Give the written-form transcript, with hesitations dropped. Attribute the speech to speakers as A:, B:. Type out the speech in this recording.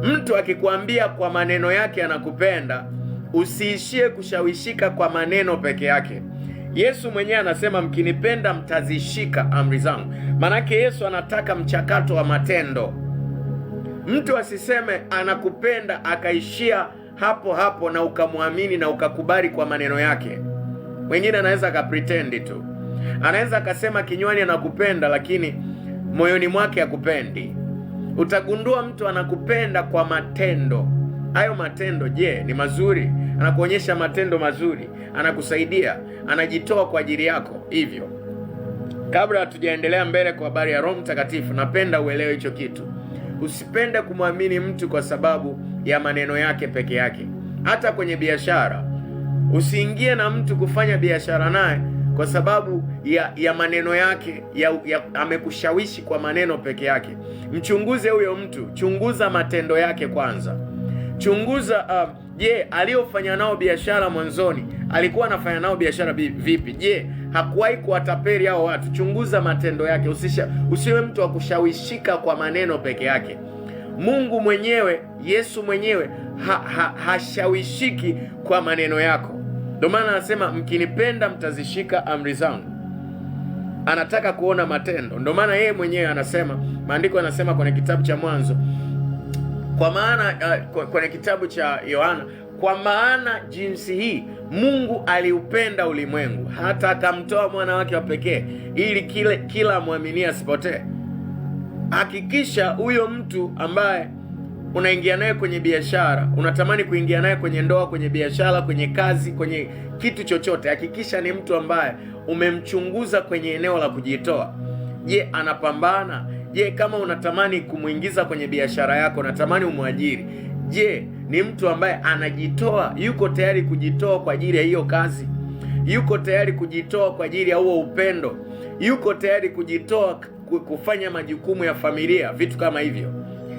A: Mtu akikwambia kwa maneno yake anakupenda, usiishie kushawishika kwa maneno peke yake. Yesu mwenyewe anasema mkinipenda mtazishika amri zangu. Manake Yesu anataka mchakato wa matendo. Mtu asiseme anakupenda akaishia hapo hapo na ukamwamini na ukakubali kwa maneno yake. Mwingine anaweza akapretend tu. Anaweza akasema kinywani anakupenda lakini moyoni mwake hakupendi. Utagundua mtu anakupenda kwa matendo. Hayo matendo, je, ni mazuri? Anakuonyesha matendo mazuri, anakusaidia, anajitoa kwa ajili yako. Hivyo, kabla hatujaendelea mbele kwa habari ya Roho Mtakatifu, napenda uelewe hicho kitu. Usipende kumwamini mtu kwa sababu ya maneno yake peke yake. Hata kwenye biashara, usiingie na mtu kufanya biashara naye kwa sababu ya maneno yake, amekushawishi kwa maneno peke yake. Mchunguze huyo mtu, chunguza matendo yake kwanza. Chunguza je, aliyofanya nao biashara mwanzoni alikuwa anafanya nao biashara vipi? Je, hakuwahi kuwatapeli hao watu? Chunguza matendo yake. Usiwe mtu wa kushawishika kwa maneno peke yake. Mungu mwenyewe, Yesu mwenyewe hashawishiki kwa maneno yako. Ndio maana anasema mkinipenda mtazishika amri zangu. Anataka kuona matendo. Ndio maana yeye mwenyewe anasema, maandiko yanasema kwenye kitabu cha Mwanzo, kwa maana kwenye kitabu cha Yohana, kwa maana jinsi hii Mungu aliupenda ulimwengu hata akamtoa mwana wake wa pekee ili kila muamini asipotee. Hakikisha huyo mtu ambaye unaingia naye kwenye biashara, unatamani kuingia naye kwenye ndoa, kwenye biashara, kwenye kazi, kwenye kitu chochote, hakikisha ni mtu ambaye umemchunguza kwenye eneo la kujitoa. Je, anapambana? Je, kama unatamani kumuingiza kwenye biashara yako, unatamani umwajiri, je, ni mtu ambaye anajitoa? Yuko tayari kujitoa kwa ajili ya hiyo kazi? Yuko tayari kujitoa kwa ajili ya huo upendo? Yuko tayari kujitoa kufanya majukumu ya familia? Vitu kama hivyo.